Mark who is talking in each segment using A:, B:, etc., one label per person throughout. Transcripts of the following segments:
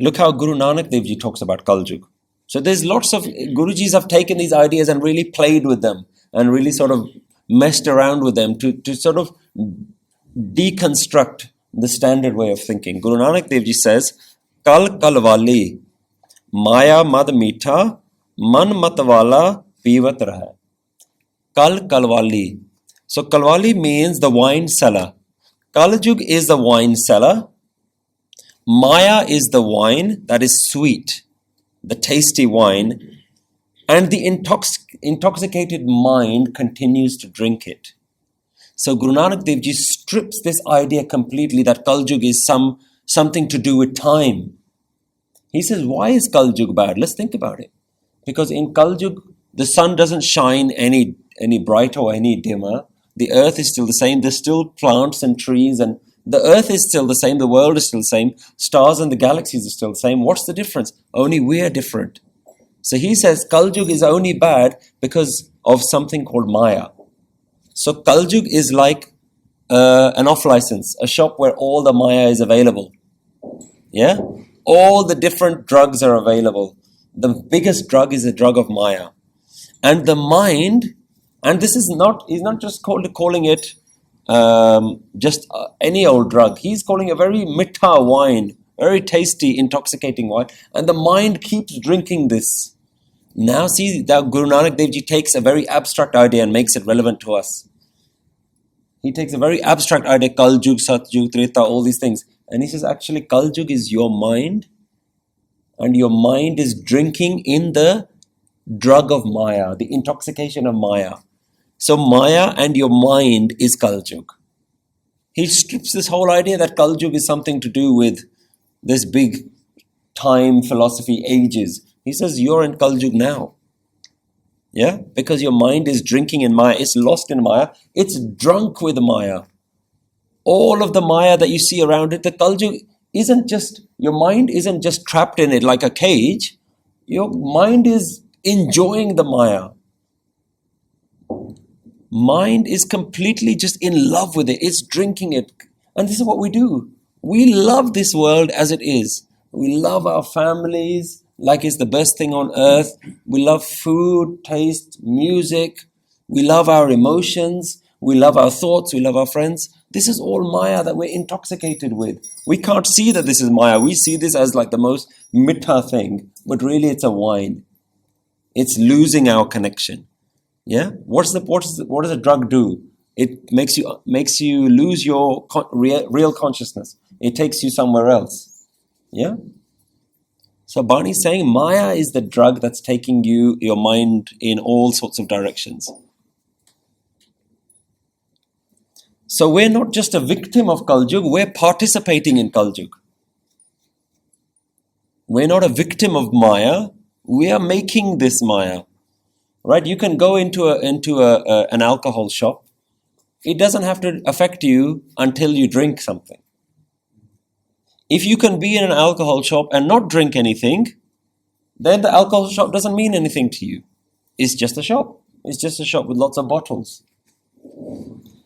A: Look how Guru Nanak Dev Ji talks about Kaljug. So there's lots of Gurujis have taken these ideas and really played with them and really sort of messed around with them to sort of deconstruct the standard way of thinking. Guru Nanak Dev Ji says, Kal kalwali, maya mad meetha, man matwala pivat raha. Kal kalwali. So kalwali means the wine cellar. Kaljug is the wine cellar. Maya is the wine that is sweet, the tasty wine, and the intoxicated mind continues to drink it. So Guru Nanak Dev Ji strips this idea completely that Kaljug is something to do with time. He says, why is Kaljug bad? Let's think about it. Because in Kaljug, the sun doesn't shine any brighter or any dimmer. The earth is still the same. There's still plants and trees, and the earth is still the same. The world is still the same. Stars and the galaxies are still the same. What's the difference? Only we are different. So he says Kaljug is only bad because of something called Maya. So Kaljug is like an off-license, a shop where all the Maya is available. Yeah? All the different drugs are available. The biggest drug is the drug of Maya. And the mind, and this is not, he's not just calling it just any old drug. He's calling a very mittha wine, very tasty, intoxicating wine. And the mind keeps drinking this. Now see, that Guru Nanak Dev Ji takes a very abstract idea and makes it relevant to us. He takes a very abstract idea, Kaljug, Satjug, Treta, all these things. And he says, actually, Kaljug is your mind. And your mind is drinking in the drug of Maya, the intoxication of Maya. So Maya and your mind is Kaljug. He strips this whole idea that Kaljug is something to do with this big time, philosophy, ages. He says, you're in Kaljug now. Yeah? Because your mind is drinking in Maya. It's lost in Maya. It's drunk with Maya. All of the Maya that you see around it, the Kaljug isn't just, your mind isn't just trapped in it like a cage. Your mind is enjoying the Maya. Mind is completely just in love with it. It's drinking it. And this is what we do. We love this world as it is. We love our families like it's the best thing on earth. We love food, taste, music. We love our emotions. We love our thoughts. We love our friends. This is all Maya that we're intoxicated with. We can't see that this is Maya. We see this as like the most mittha thing. But really it's a wine. It's losing our connection. Yeah? What does a drug do? It makes you lose your real consciousness. It takes you somewhere else. Yeah? So Bani is saying Maya is the drug that's taking your mind in all sorts of directions. So we're not just a victim of Kaljug, we're participating in Kaljug. We're not a victim of Maya, we are making this Maya. Right? You can go into an alcohol shop. It doesn't have to affect you until you drink something. If you can be in an alcohol shop and not drink anything, then the alcohol shop doesn't mean anything to you. It's just a shop. It's just a shop with lots of bottles.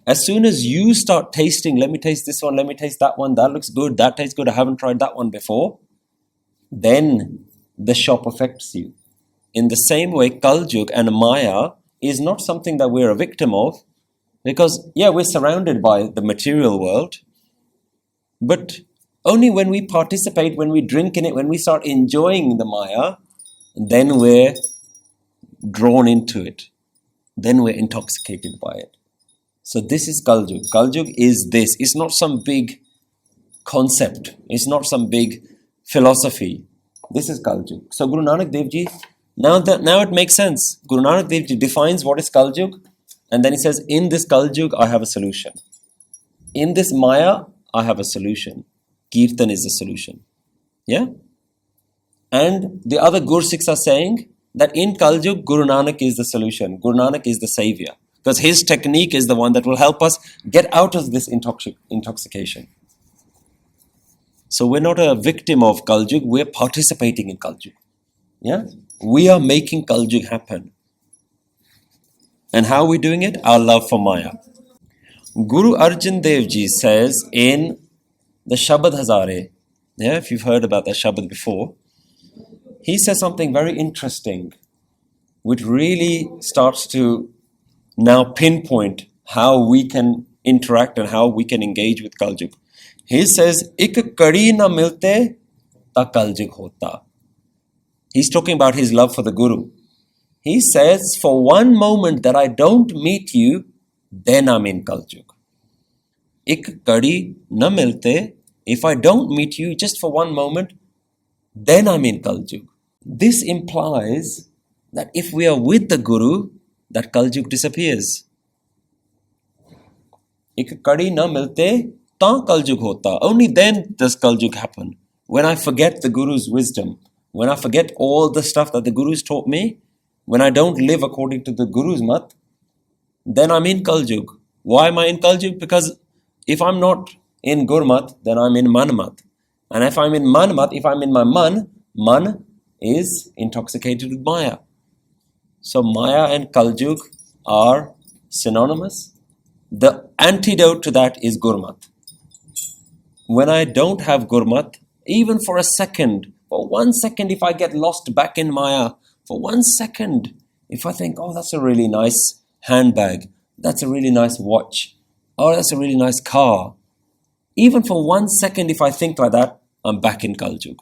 A: As soon as you start tasting, let me taste this one, let me taste that one, that looks good, that tastes good, I haven't tried that one before, then the shop affects you. In the same way, Kaljug and Maya is not something that we're a victim of, because, yeah, we're surrounded by the material world, but only when we participate, when we drink in it, when we start enjoying the Maya, then we're drawn into it. Then we're intoxicated by it. So this is Kaljug. Kaljug is this. It's not some big concept. It's not some big philosophy. This is Kaljug. So Guru Nanak Dev Ji, now it makes sense. Guru Nanak Dev Ji defines what is Kaljug, and then he says, in this Kaljug, I have a solution. In this Maya, I have a solution. Kirtan is the solution. Yeah? And the other Gur Sikhs are saying that in Kaljug, Guru Nanak is the solution. Guru Nanak is the savior. Because his technique is the one that will help us get out of this intoxication. So we're not a victim of Kaljug, we're participating in Kaljug. Yeah? We are making Kaljug happen. And how are we doing it? Our love for Maya. Guru Arjan Dev Ji says in the Shabad Hazare, Yeah, if you've heard about that Shabad before, he says something very interesting, which really starts to now pinpoint how we can interact and how we can engage with Kaljug. He says, "Ik kadi na milte ta Kaljug hota." He's talking about his love for the Guru. He says, for one moment that I don't meet you, then I'm in Kaljug. Ik kadi na milte, if I don't meet you just for one moment, then I'm in Kaljug. This implies that if we are with the Guru, that Kaljug disappears. Ik kadi na milte, ta Kaljug hota. Only then does Kaljug happen. When I forget the Guru's wisdom, when I forget all the stuff that the Guru's taught me, when I don't live according to the Guru's mat, then I'm in Kaljug. Why am I in Kaljug? Because if I'm not in Gurmat, then I'm in Manmat. And if I'm in Manmat, if I'm in my Man is intoxicated with Maya. So Maya and Kaljug are synonymous. The antidote to that is Gurmat. When I don't have Gurmat, even for a second, for 1 second, if I get lost back in Maya, for 1 second, if I think, oh, that's a really nice handbag, that's a really nice watch, oh, that's a really nice car, even for 1 second, if I think like that, I'm back in Kaljug.